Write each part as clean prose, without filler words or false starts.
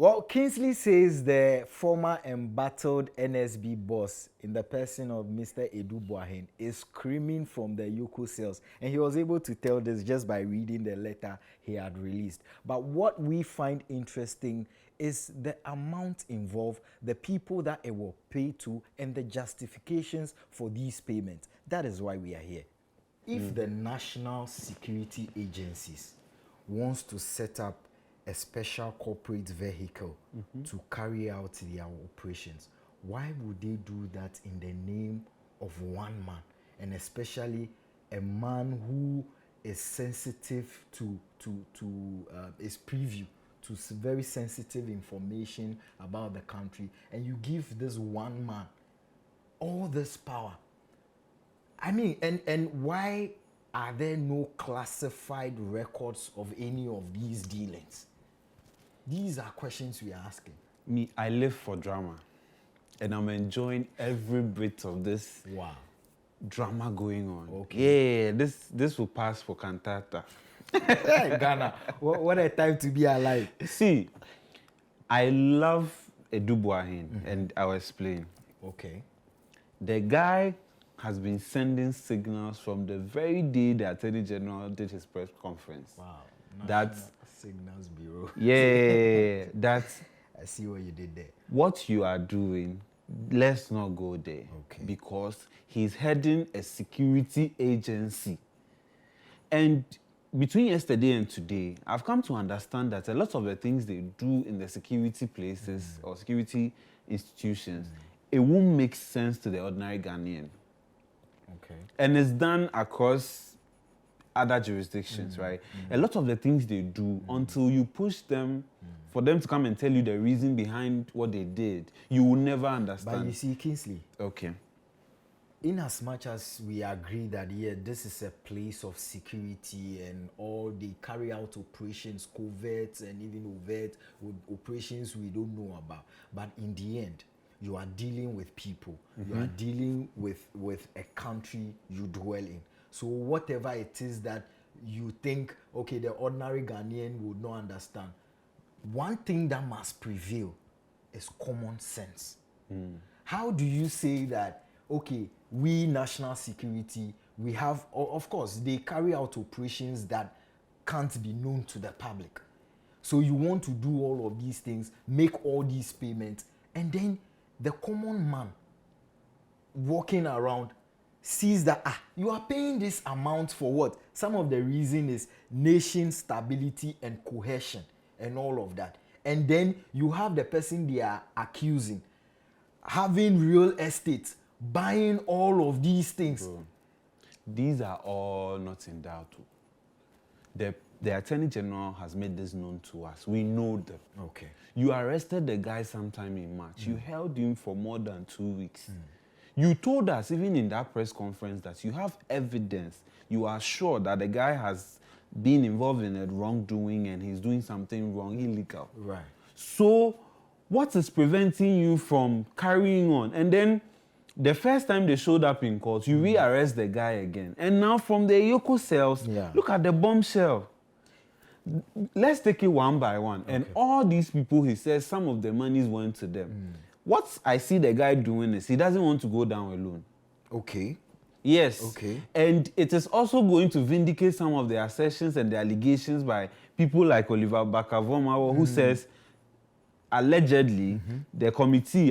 Well, Kingsley says the former embattled NSB boss in the person of Mr. Edu Boahene is screaming from the EOCO cells. And he was able to tell this just by reading the letter he had released. But what we find interesting is the amount involved, the people that it will pay to, and the justifications for these payments. That is why we are here. If the national security agencies wants to set up a special corporate vehicle to carry out their operations, why would they do that in the name of one man, and especially a man who is sensitive to is preview to very sensitive information about the country, and you give this one man all this power? I mean, and why are there no classified records of any of these dealings? These are questions we are asking. Me, I live for drama, and I'm enjoying every bit of this drama going on. Okay. Yeah, this will pass for cantata. Hey, Ghana, what a time to be alive. See, I love Edu Boahene, and I'll explain. Okay. The guy has been sending signals from the very day the Attorney General did his press conference. Wow. That's Signals Bureau. Yeah, that's I see what you did there. what you are doing. Let's not go there. Okay. Because he's heading a security agency. And between yesterday and today, I've come to understand that a lot of the things they do in the security places or security institutions, it won't make sense to the ordinary Ghanaian. Okay. And it's done across other jurisdictions, right? A lot of the things they do, until you push them for them to come and tell you the reason behind what they did, you will never understand. But you see, Kingsley, Okay. in as much as we agree that, yeah, this is a place of security and all, they carry out operations, covert and even overt operations we don't know about. But in the end, you are dealing with people. You are dealing with a country you dwell in. So whatever it is that you think, okay, the ordinary Ghanaian would not understand, one thing that must prevail is common sense. How do you say that, okay, we national security, we have, of course, they carry out operations that can't be known to the public. So you want to do all of these things, make all these payments, and then the common man walking around sees that, you are paying this amount for what? Some of the reason is nation stability and cohesion and all of that. And then you have the person they are accusing having real estate, buying all of these things. Bro, these are all not in doubt. The Attorney General has made this known to us. We know them. Okay. You arrested the guy sometime in March. You held him for more than 2 weeks. You told us, even in that press conference, that you have evidence. You are sure that the guy has been involved in a wrongdoing and he's doing something wrong, illegal. Right. So, what is preventing you from carrying on? And then, the first time they showed up in court, you rearrest the guy again. And now, from the EOCO cells, look at the bombshell. Let's take it one by one. Okay. And all these people, he says, some of the monies went to them. What I see the guy doing is he doesn't want to go down alone. Okay. Yes. Okay. And it is also going to vindicate some of the assertions and the allegations by people like Oliver Bakavomawo, who says, allegedly, the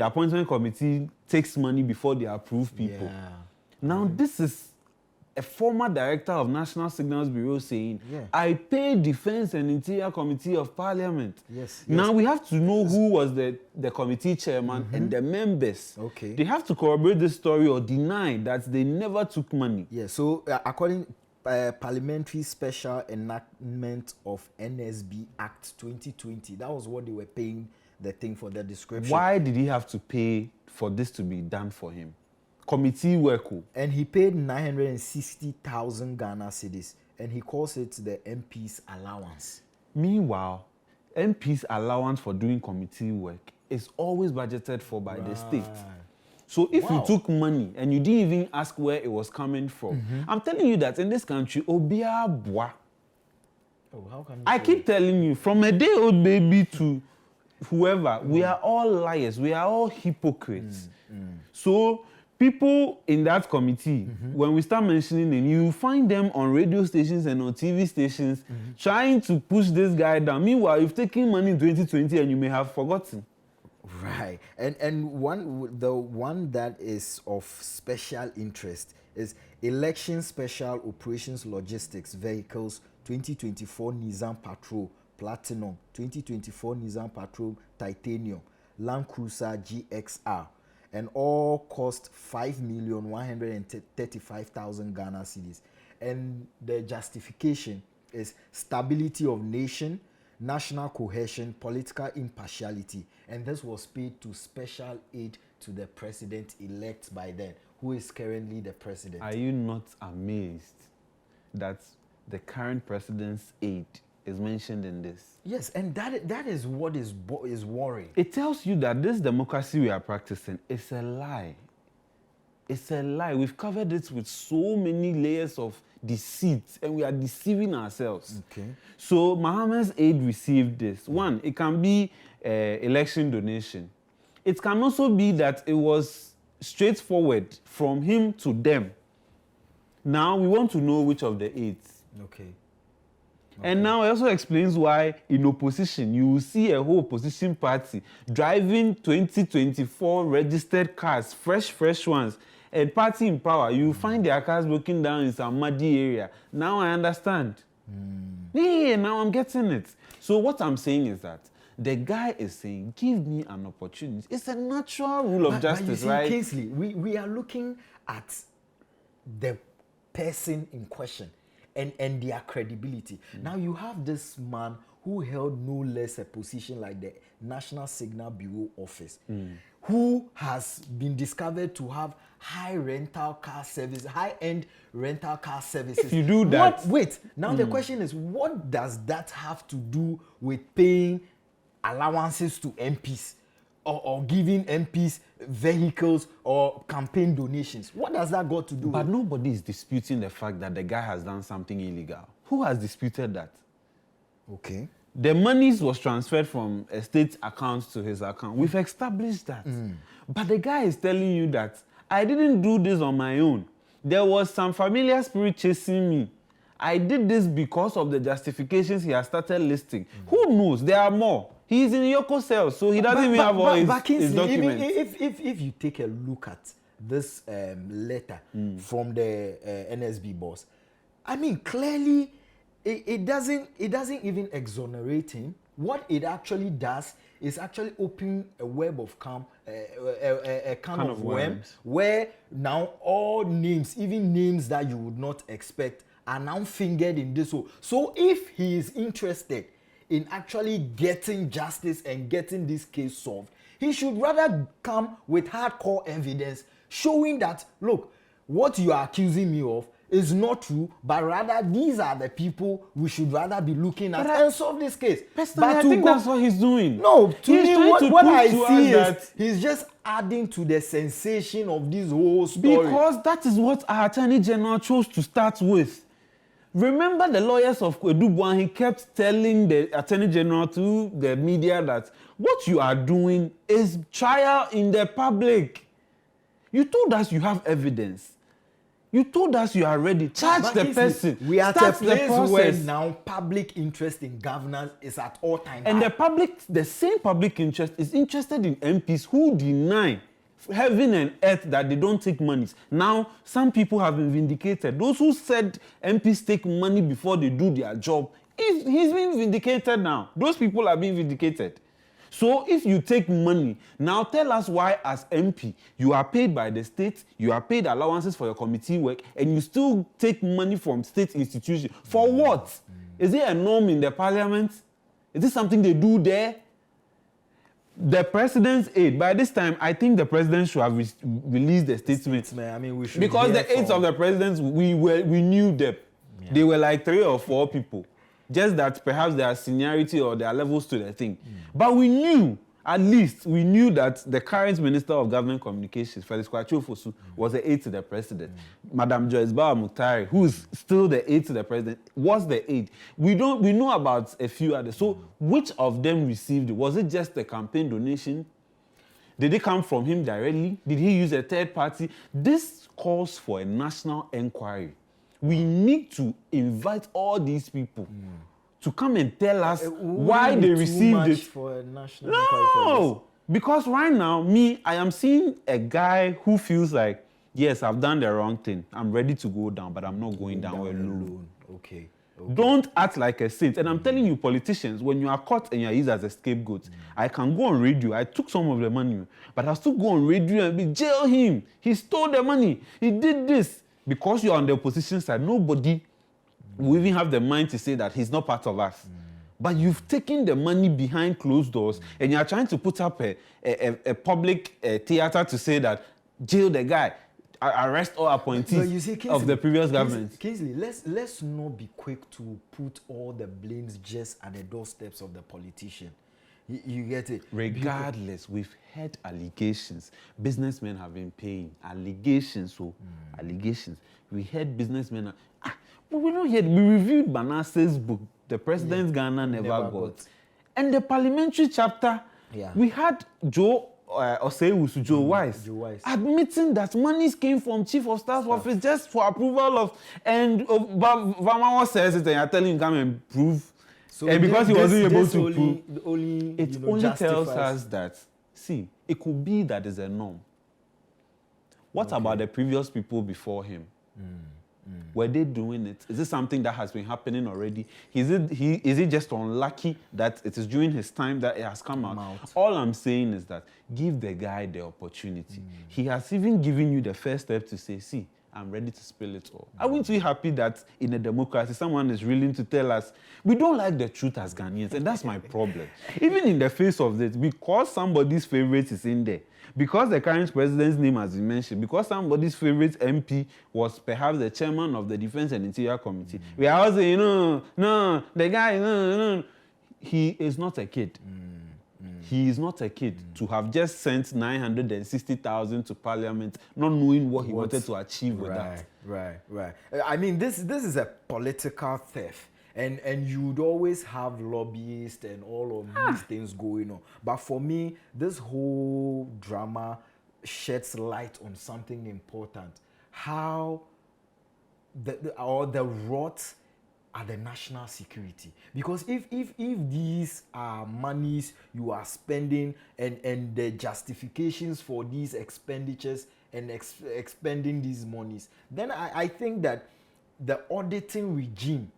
appointment committee takes money before they approve people. Yeah. Now, this is a former director of National Signals Bureau saying, I pay Defense and Interior Committee of Parliament. Yes. Now we have to know who was the committee chairman and the members. Okay. They have to corroborate this story or deny that they never took money. Yeah, so according Parliamentary Special Enactment of NSB Act 2020, that was what they were paying the thing for, the description. Why did he have to pay for this to be done for him? Committee work. And he paid 960,000 Ghana cedis, and he calls it the MP's allowance. Meanwhile, MP's allowance for doing committee work is always budgeted for by the state. So if you took money and you didn't even ask where it was coming from, I'm telling you that in this country, Obia Bois. Oh, how can you I keep telling you, from a day-old baby to whoever, we are all liars. We are all hypocrites. So people in that committee, when we start mentioning them, you find them on radio stations and on TV stations trying to push this guy down. Meanwhile, you've taken money in 2020 and you may have forgotten. Right. And the one that is of special interest is Election Special Operations Logistics Vehicles 2024 Nissan Patrol Platinum, 2024 Nissan Patrol Titanium, Land Cruiser GXR, and all cost 5,135,000 Ghana cedis. And the justification is stability of nation, national cohesion, political impartiality, and this was paid to special aid to the president-elect by then, who is currently the president. Are you not amazed that the current president's aide is mentioned in this? Yes, and that is what is worrying. It tells you that this democracy we are practicing is a lie. It's a lie. We've covered it with so many layers of deceit, and we are deceiving ourselves. Okay. So Mahama's aide received this. One, it can be election donation. It can also be that it was straightforward from him to them. Now we want to know which of the aides. Okay. And now it also explains why in opposition you will see a whole opposition party driving 2024 registered cars, fresh ones. A party in power, you find their cars broken down in some muddy area. Now I understand. Yeah, now I'm getting it. So what I'm saying is that the guy is saying, give me an opportunity. It's a natural rule of justice, you see, right? Kingsley, we are looking at the person in question and their credibility. Now you have this man who held no less a position like the National Signal Bureau office, who has been discovered to have high-end rental car services. If you do that... Now the question is, what does that have to do with paying allowances to MPs or giving MPs vehicles or campaign donations? What does that got to do But with? nobody is disputing the fact that the guy has done something illegal. Who has disputed that? Okay. The monies was transferred from a state account to his account. We've established that. But the guy is telling you that I didn't do this on my own. There was some familiar spirit chasing me. I did this because of the justifications he has started listing. Who knows? There are more. He's in EOCO cells, so he doesn't even have all his documents. If you take a look at this letter from the NSB boss, I mean, clearly it doesn't even exonerate him. What it actually does is actually open a web of a can of worms, where now all names, even names that you would not expect, are now fingered in this hole. So if he is interested in actually getting justice and getting this case solved, he should rather come with hardcore evidence showing that, look, what you are accusing me of is not true, but rather these are the people we should rather be looking at and solve this case. Personally, I think that's what he's doing. No, to He's me, trying to what prove I to see us is that he's just adding to the sensation of this whole story. because that is what our Attorney General chose to start with. Remember the lawyers of Boahene kept telling the Attorney General to the media that what you are doing is trial in the public. You told us you have evidence. You told us you are ready. Charge the person. We are at a Start the place where process. now public interest in governance is at all time And high. the same public interest is interested in MPs who deny heaven and earth that they don't take monies. Now, some people have been vindicated. Those who said MPs take money before they do their job, he's been vindicated now. Those people are being vindicated. So if you take money, now tell us why as MP, you are paid by the state, you are paid allowances for your committee work, and you still take money from state institutions. For what? Is it a norm in the parliament? Is it something they do there? The president's aide, by this time, I think the president should have released the statement. I mean, we should Because the aides of the president, we knew them. Yeah. They were like 3 or 4 people. Just that perhaps their seniority or their levels to the thing. But we knew. At least we knew that the current Minister of Government Communications, Felix Kwachiofosu, was the aide to the president. Madam Joyce Bawa Muktari, who is still the aide to the president, was the aide. We know about a few others. So which of them received it? Was it just a campaign donation? Did it come from him directly? Did he use a third party? This calls for a national inquiry. We need to invite all these people to come and tell us why they received it. For a national inquiry for this? Because right now, I am seeing a guy who feels like, yes, I've done the wrong thing. I'm ready to go down, but I'm not going down alone. Okay. Don't act like a saint. And I'm telling you, politicians, when you are caught and you are used as a scapegoat, I can go on radio. I took some of the money, but I'll still go on radio and be jail him. He stole the money. He did this. Because you're on the opposition side, nobody will even have the mind to say that he's not part of us. But you've taken the money behind closed doors and you're trying to put up a public theater to say that jail the guy, arrest all appointees of the previous government. Kingsley, let's not be quick to put all the blames just at the doorsteps of the politician. You get it? Regardless, we've had allegations. Businessmen have been paying. Allegations. We had businessmen. But we don't yet. We reviewed Manasseh's book, The President's Ghana Never Got. And the parliamentary chapter, we had Joe Wise admitting that monies came from Chief of Staff's office just for approval of, and Vamawa says it and you're telling him come and prove. So and because he wasn't able to prove, it only tells us that, see, it could be that is a norm. What about the previous people before him? Were they doing it? Is it something that has been happening already? Is it just unlucky that it is during his time that it has come out? All I'm saying is that give the guy the opportunity. He has even given you the first step to say, see, I'm ready to spill it all. Aren't we happy that in a democracy, someone is willing to tell us, we don't like the truth as Ghanaians, and that's my problem. Even in the face of this, because somebody's favorite is in there, because the current president's name has been mentioned, because somebody's favorite MP was perhaps the chairman of the Defense and Interior Committee, we are all saying, no, the guy, no. He is not a kid. He is not a kid to have just sent 960,000 to Parliament, not knowing what he wanted to achieve with that. Right. I mean, this is a political theft. And you'd always have lobbyists and all of these things going on. But for me, this whole drama sheds light on something important. How the rot at the national security. Because if these are monies you are spending and the justifications for these expenditures and expending these monies, then I think that the auditing regime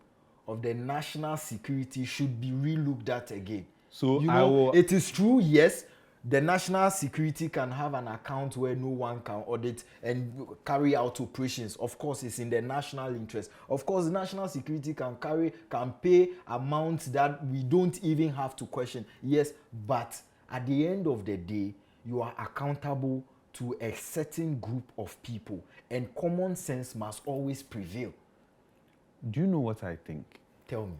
of the national security should be relooked at again. So it is true, yes, the national security can have an account where no one can audit and carry out operations. Of course, it's in the national interest. Of course, national security can pay amounts that we don't even have to question. Yes, but at the end of the day, you are accountable to a certain group of people, and common sense must always prevail. Do you know what I think? Tell me.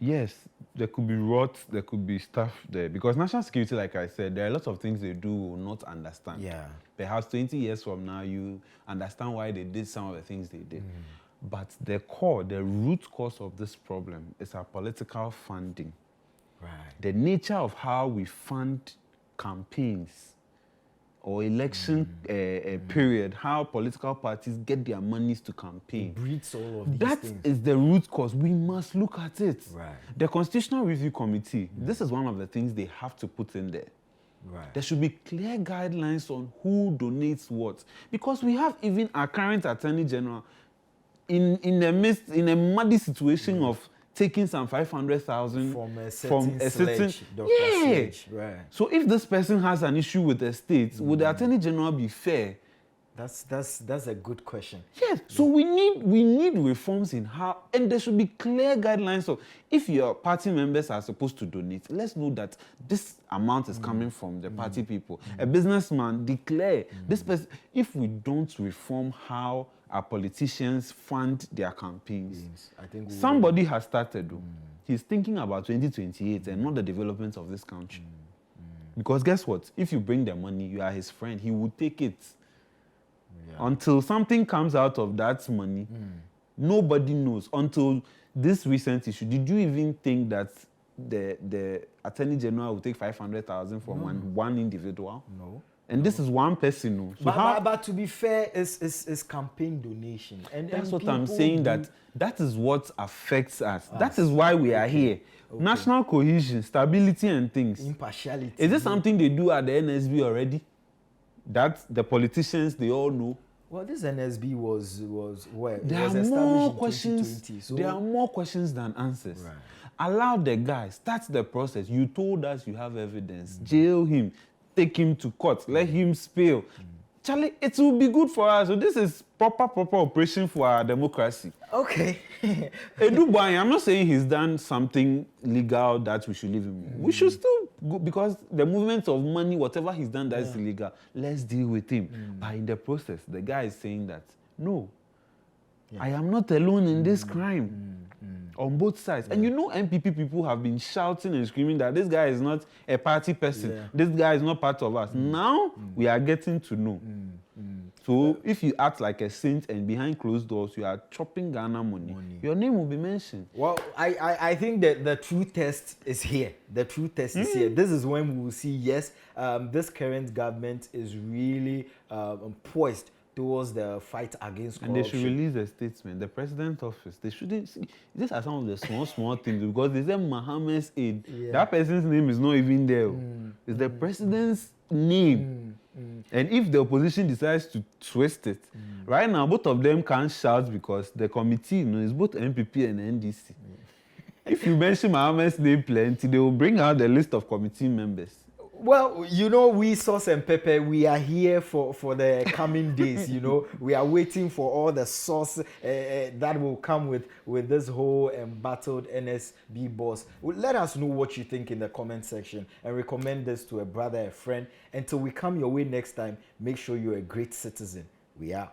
Yes, there could be rot, there could be stuff there. Because national security, like I said, there are lots of things they do will not understand. Yeah. Perhaps 20 years from now, you understand why they did some of the things they did. But the root cause of this problem is our political funding. Right. The nature of how we fund campaigns or election period, how political parties get their monies to campaign. It breeds all of these that things. Is the root cause. We must look at it. Right. The Constitutional Review Committee, this is one of the things they have to put in there. Right. There should be clear guidelines on who donates what. Because we have even our current Attorney General in a muddy situation of taking some 500,000 from a certain Sledge. Right. So if this person has an issue with the state, would the Attorney General be fair? That's a good question. Yes. So we need reforms in how, and there should be clear guidelines of if your party members are supposed to donate, let's know that this amount is coming from the party people. A businessman declare this person. If we don't reform how our politicians fund their campaigns, I think somebody has started. He's thinking about 2028 and not the development of this country. Because guess what? If you bring the money, you are his friend. He will take it. Until something comes out of that money, nobody knows. Until this recent issue, did you even think that the Attorney General will take 500,000 from one individual? No. And this is one person. No. So but to be fair, it's campaign donation. And that's what I'm saying, that is what affects us. That is why we are here. Okay. National cohesion, stability and things. Impartiality. Is this something they do at the NSB already? That the politicians, they all know? Well, this NSB was where? There are more questions. So there are more questions than answers. Right. Allow the guy, start the process. You told us you have evidence. Jail him. Take him to court, let him spill. Charlie, it will be good for us. So this is proper operation for our democracy. Okay. Edu Boahene, I'm not saying he's done something legal that we should leave him. We should still go, because the movement of money, whatever he's done that is illegal, let's deal with him. But in the process, the guy is saying that, no, I am not alone in this crime. On both sides. And you know, MPP people have been shouting and screaming that this guy is not a party person. This guy is not part of us. Now, we are getting to know. So, if you act like a saint and behind closed doors, you are chopping Ghana money. Your name will be mentioned. Well, I think that the true test is here. The true test is here. This is when we will see, yes, this current government is really poised towards the fight against corruption. And they should release a statement. The president's office, they shouldn't see. These are some of the small things, because they say Mahama's aid. That person's name is not even there. It's the president's name. And if the opposition decides to twist it, right now both of them can't shout because the committee, is both MPP and NDC. If you mention Mahama's name plenty, they will bring out the list of committee members. Well, we Sauce and Pepper, we are here for the coming days, We are waiting for all the sauce that will come with this whole embattled NSB boss. Let us know what you think in the comment section and recommend this to a brother, a friend. Until we come your way next time, make sure you're a great citizen. We are.